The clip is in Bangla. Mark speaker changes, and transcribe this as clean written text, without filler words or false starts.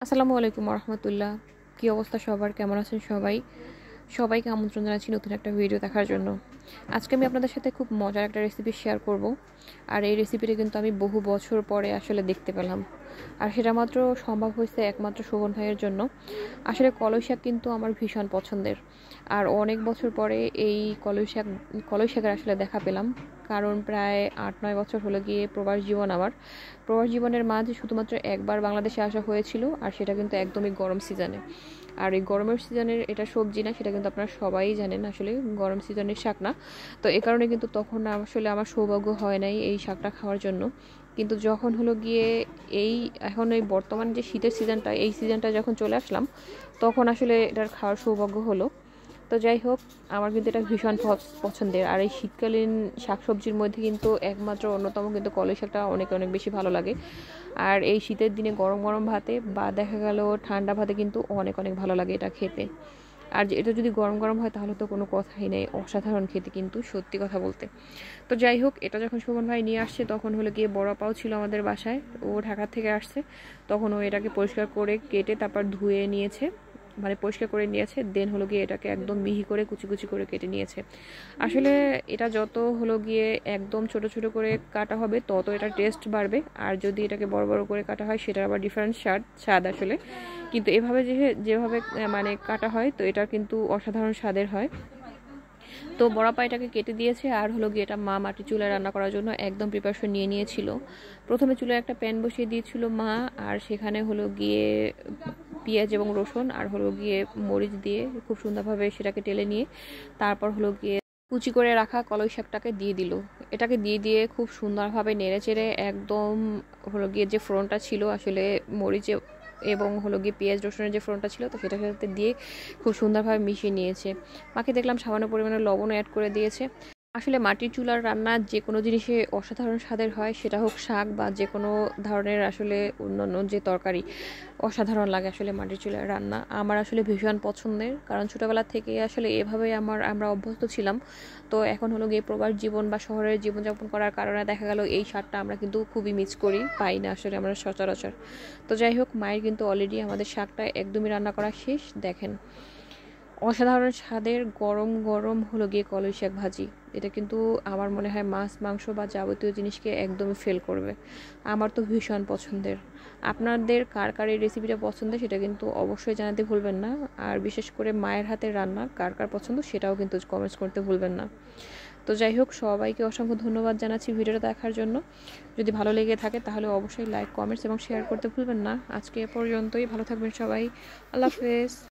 Speaker 1: আসসালামু আলাইকুম রহমতুল্লাহ। কী অবস্থা সবার, কেমন আছেন সবাই? সবাইকে আমন্ত্রণ জানাচ্ছি নতুন একটা ভিডিও দেখার জন্য। আজকে আমি আপনাদের সাথে খুব মজার একটা রেসিপি শেয়ার করব। আর এই রেসিপিটা কিন্তু আমি বহু বছর পরে আসলে দেখতে পেলাম, আর সেটা মাত্র সম্ভব হয়েছে একমাত্র শোভন ভাইয়ের জন্য। আসলে কলই শাক কিন্তু আমার ভীষণ পছন্দের, আর অনেক বছর পরে এই কলই শাকের আসলে দেখা পেলাম। কারণ প্রায় 8-9 বছর হলো গিয়ে প্রবাস জীবন। আমার প্রবাস জীবনের মাঝে শুধুমাত্র একবার বাংলাদেশে আসা হয়েছিল, আর সেটা কিন্তু একদমই গরম সিজনে। আর এই গরমের সিজনের এটা সবজি না, সেটা কিন্তু আপনারা সবাই জানেন আসলে গরম সিজনের শাক না। তো এ কারণে কিন্তু তখন আসলে আমার সৌভাগ্য হয় নাই এই শাকটা খাওয়ার জন্য। কিন্তু যখন হলো গিয়ে এখন এই বর্তমান যে শীতের সিজনটা, এই সিজনটা যখন চলে আসলাম, তখন আসলে এটার খাওয়ার সৌভাগ্য হলো। তো যাই হোক, আমার কিন্তু এটা ভীষণ পছন্দের। আর এই শীতকালীন শাকসবজির মধ্যে কিন্তু একমাত্র অন্যতম কিন্তু কলই শাকটা অনেক অনেক বেশি ভালো লাগে। আর এই শীতের দিনে গরম গরম ভাতে বা দেখা গেল ঠান্ডা ভাতে কিন্তু অনেক অনেক ভালো লাগে এটা খেতে। আর এটা যদি গরম গরম হয় তাহলে তো কোনো কথাই নেই, অসাধারণ খেতে কিন্তু, সত্যি কথা বলতে। তো যাই হোক, এটা যখন শোভন ভাই নিয়ে আসছে তখন হলো গিয়ে বড় পাও ছিল আমাদের বাসায়, ও ঢাকা থেকে আসছে। তখন ও এটাকে পরিষ্কার করে কেটে তারপর ধুয়ে নিয়েছে, মানে পরিষ্কার করে নিয়েছে। দেন হলো গিয়ে এটাকে একদম মিহি করে কুচি কুচি করে কেটে নিয়েছে। আসলে এটা যত হলো গিয়ে একদম ছোট ছোট করে কাটা হবে তত এটা টেস্ট বাড়বে, আর যদি এটাকে বড় বড় করে কাটা হয় সেটার আবার ডিফারেন্ট স্বাদ আসলে। কিন্তু এভাবে যেভাবে মানে কাটা হয় তো এটা কিন্তু অসাধারণ স্বাদের হয়। তো বড়া পাইটাকে কেটে দিয়েছে, আর হলো গিয়ে এটা মা মাটি চুলায় রান্না করার জন্য একদম প্রিপারেশন নিয়ে নিয়েছিল। প্রথমে চুলায় একটা প্যান বসিয়ে দিয়েছিল মা, আর সেখানে হলো গিয়ে পেঁয়াজ এবং রসুন আর হলো গিয়ে মরিচ দিয়ে খুব সুন্দরভাবে সেটাকে টেলে নিয়ে তারপর হলো গিয়ে কুচি করে রাখা কলই শাকটাকে দিয়ে দিল। এটাকে দিয়ে খুব সুন্দরভাবে নেড়ে চেড়ে একদম হলো গিয়ে যে ফোড়নটা ছিল আসলে মরিচে এবং হলো গিয়ে পেঁয়াজ রসুনের যে ফোড়নটা ছিল, তো সেটার সাথে দিয়ে খুব সুন্দরভাবে মিশিয়ে নিয়েছে। মাকে দেখলাম সামান্য পরিমাণে লবণও অ্যাড করে দিয়েছে। আসলে মাটির চুলার রান্না যে কোনো জিনিসে অসাধারণ স্বাদের হয়, সেটা হোক শাক বা যে কোনো ধরনের আসলে অন্যান্য যে তরকারি, অসাধারণ লাগে আসলে মাটির চুলার রান্না। আমার আসলে ভীষণ পছন্দের, কারণ ছোটোবেলা থেকে আসলে এভাবেই আমরা অভ্যস্ত ছিলাম। তো এখন হলো গিয়ে প্রবাস জীবন বা শহরের জীবনযাপন করার কারণে দেখা গেল এই স্বাদটা আমরা কিন্তু খুবই মিস করি, পাই না আসলে আমরা সচরাচর। তো যাই হোক, মায়ের কিন্তু অলরেডি আমাদের শাকটা একদমই রান্না করা শেষ। দেখেন, অসাধারণ স্বাদের গরম গরম হলো গিয়ে কলই শাক ভাজি। এটা কিন্তু আমার মনে হয় মাছ মাংস বা যাবতীয় জিনিসকে একদমই ফেল করবে। আমার তো ভীষণ পছন্দের। আপনাদের কার কার এই রেসিপিটা পছন্দের সেটা কিন্তু অবশ্যই জানাতে ভুলবেন না। আর বিশেষ করে মায়ের হাতের রান্না কার কার পছন্দ সেটাও কিন্তু কমেন্টস করতে ভুলবেন না। তো যাই হোক, সবাইকে অসংখ্য ধন্যবাদ জানাচ্ছি ভিডিওটা দেখার জন্য। যদি ভালো লেগে থাকে তাহলে অবশ্যই লাইক, কমেন্টস এবং শেয়ার করতে ভুলবেন না। আজকে এ পর্যন্তই, ভালো থাকবেন সবাই। আল্লাহ হাফেজ।